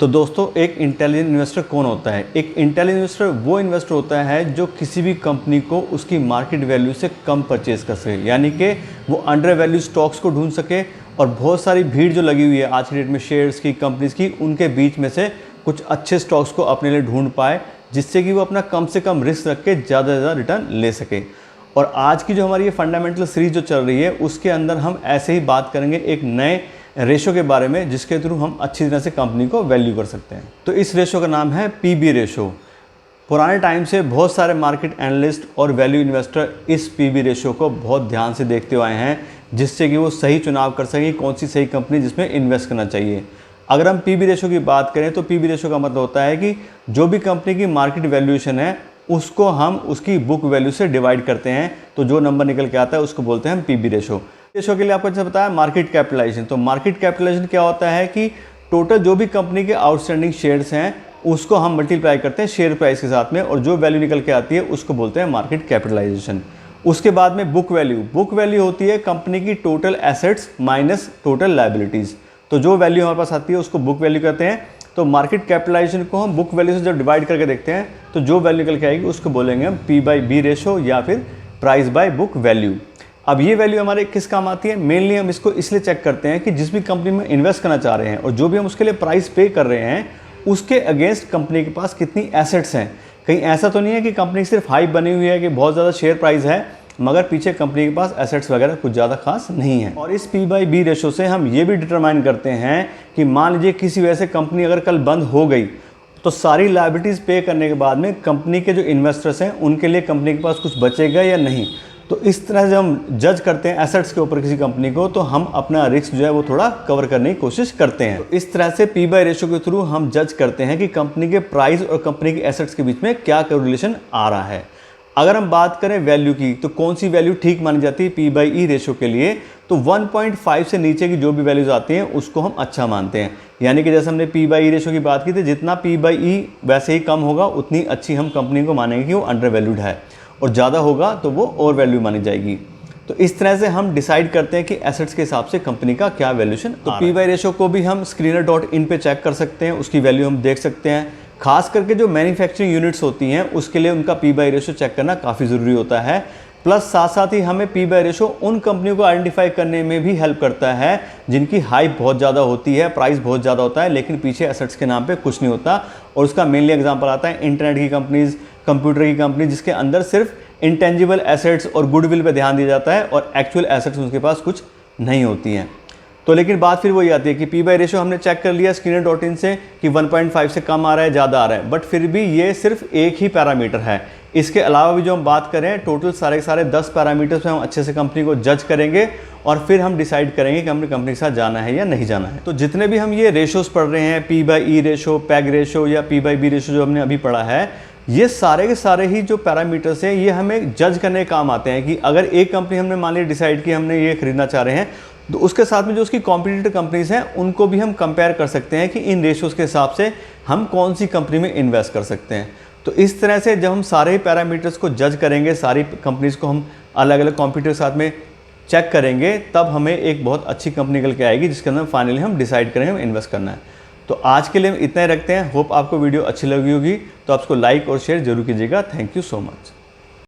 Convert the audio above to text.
तो दोस्तों, एक इंटेलिजेंट इन्वेस्टर कौन होता है? एक इंटेलिजेंट इन्वेस्टर वो इन्वेस्टर होता है जो किसी भी कंपनी को उसकी मार्केट वैल्यू से कम परचेज कर सके, यानी कि वो अंडर वैल्यू स्टॉक्स को ढूंढ सके और बहुत सारी भीड़ जो लगी हुई है आज की डेट में शेयर्स की, कंपनीज की, उनके बीच में से कुछ अच्छे स्टॉक्स को अपने लिए ढूंढ पाए, जिससे कि वो अपना कम से कम रिस्क रख के ज़्यादा से ज़्यादा रिटर्न ले सके। और आज की जो हमारी ये फंडामेंटल सीरीज जो चल रही है, उसके अंदर हम ऐसे ही बात करेंगे एक नए रेशो के बारे में, जिसके थ्रू हम अच्छी तरह से कंपनी को वैल्यू कर सकते हैं। तो इस रेशो का नाम है पीबी रेशो। पुराने टाइम से बहुत सारे मार्केट एनालिस्ट और वैल्यू इन्वेस्टर इस पीबी रेशो को बहुत ध्यान से देखते हुए आए हैं, जिससे कि वो सही चुनाव कर सकें कौन सी सही कंपनी जिसमें इन्वेस्ट करना चाहिए। अगर हम पीबी रेशो की बात करें तो पीबी रेशो का मतलब होता है कि जो भी कंपनी की मार्केट वैल्यूएशन है उसको हम उसकी बुक वैल्यू से डिवाइड करते हैं, तो जो नंबर निकल के आता है उसको बोलते हैं हम पीबी रेशो। रेशो के लिए आपको जैसे बताया मार्केट कैपिटलाइजेशन, तो मार्केट कैपिटलाइजेशन क्या होता है कि टोटल जो भी कंपनी के आउटस्टैंडिंग शेयर्स हैं उसको हम मल्टीप्लाई करते हैं शेयर प्राइस के साथ में, और जो वैल्यू निकल के आती है उसको बोलते हैं मार्केट कैपिटलाइजेशन। उसके बाद में बुक वैल्यू होती है कंपनी की total assets minus total liabilities. तो जो वैल्यू हमारे पास आती है उसको बुक वैल्यू कहते हैं। तो मार्केट कैपिटलाइजेशन को हम बुक वैल्यू से जब डिवाइड करके देखते हैं तो जो वैल्यू निकल के आएगी उसको बोलेंगे हम P/B रेशो या फिर प्राइस बाय बुक वैल्यू। अब ये वैल्यू हमारे किस काम आती है? मेनली हम इसको इसलिए चेक करते हैं कि जिस भी कंपनी में इन्वेस्ट करना चाह रहे हैं और जो भी हम उसके लिए प्राइस पे कर रहे हैं उसके अगेंस्ट कंपनी के पास कितनी एसेट्स हैं। कहीं ऐसा तो नहीं है कि कंपनी सिर्फ हाइप बनी हुई है कि बहुत ज़्यादा शेयर प्राइस है मगर पीछे कंपनी के पास एसेट्स वगैरह कुछ ज़्यादा खास नहीं है। और इस P/B रेशो से हम ये भी डिटरमाइन करते हैं कि मान लीजिए किसी वजह से कंपनी अगर कल बंद हो गई तो सारी लायबिलिटीज़ पे करने के बाद में कंपनी के जो इन्वेस्टर्स हैं उनके लिए कंपनी के पास कुछ बचेगा या नहीं। तो इस तरह से हम जज करते हैं एसेट्स के ऊपर किसी कंपनी को, तो हम अपना रिस्क जो है वो थोड़ा कवर करने की कोशिश करते हैं। तो इस तरह से P/B रेशो के थ्रू हम जज करते हैं कि कंपनी के प्राइस और कंपनी के एसेट्स के बीच में क्या कोरिलेशन आ रहा है। अगर हम बात करें वैल्यू की, तो कौन सी वैल्यू ठीक मानी जाती है P/E रेशो के लिए? तो 1.5 से नीचे की जो भी वैल्यूज आती हैं उसको हम अच्छा मानते हैं। यानी कि जैसे हमने P/E रेशो की बात की थी, जितना P/E वैसे ही कम होगा उतनी अच्छी हम कंपनी को मानेंगे कि वो अंडर वैल्यूड है, और ज़्यादा होगा तो वो ओवर वैल्यू मानी जाएगी। तो इस तरह से हम डिसाइड करते हैं कि एसेट्स के हिसाब से कंपनी का क्या वैल्यूएशन। तो P/E रेशो को भी हम screener.in पे चेक कर सकते हैं, उसकी वैल्यू हम देख सकते हैं। खास करके जो मैन्युफैक्चरिंग यूनिट्स होती हैं उसके लिए उनका P/E रेशो चेक करना काफ़ी ज़रूरी होता है। प्लस साथ साथ ही हमें P/E रेशो उन कंपनियों को आइडेंटिफाई करने में भी हेल्प करता है जिनकी हाइप बहुत ज़्यादा होती है, प्राइस बहुत ज़्यादा होता है, लेकिन पीछे एसेट्स के नाम पे कुछ नहीं होता। और उसका मेनली एग्जांपल आता है इंटरनेट की कंपनीज, कंप्यूटर की कंपनी, जिसके अंदर सिर्फ इंटेंजिबल एसेट्स और गुडविल पे ध्यान दिया जाता है और एक्चुअल एसेट्स उनके पास कुछ नहीं होती हैं। तो लेकिन बात फिर वही आती है कि P/E रेशो हमने चेक कर लिया screener.in से कि 1.5 से कम आ रहा है, ज़्यादा आ रहा है, बट फिर भी ये सिर्फ एक ही पैरामीटर है। इसके अलावा भी जो हम बात करें टोटल सारे के सारे 10 पैरामीटर्स में हम अच्छे से कंपनी को जज करेंगे और फिर हम डिसाइड करेंगे कि हमने कंपनी के साथ जाना है या नहीं जाना है। तो जितने भी हम ये रेशोज पढ़ रहे हैं, P/E रेशो, पैग रेशो या P/B रेशो जो हमने अभी पढ़ा है, ये सारे के सारे ही जो पैरामीटर्स हैं ये हमें जज करने के काम आते हैं कि अगर एक कंपनी हमने मान लिया डिसाइड की हमने ये खरीदना चाह रहे हैं, तो उसके साथ में जो उसकी कॉम्पिटिटर कंपनीज हैं उनको भी हम कंपेयर कर सकते हैं कि इन रेशोज़ के हिसाब से हम कौन सी कंपनी में इन्वेस्ट कर सकते हैं। तो इस तरह से जब हम सारे पैरामीटर्स को जज करेंगे, सारी कंपनीज को हम अलग अलग कॉम्पिटिटर के साथ में चेक करेंगे, तब हमें एक बहुत अच्छी कंपनी निकल के आएगी जिसके अंदर फाइनली हम डिसाइड करेंगे हम इन्वेस्ट करना है। तो आज के लिए इतना ही रखते हैं। होप आपको वीडियो अच्छी लगी होगी, तो आप उसको लाइक और शेयर जरूर कीजिएगा। Thank you so much.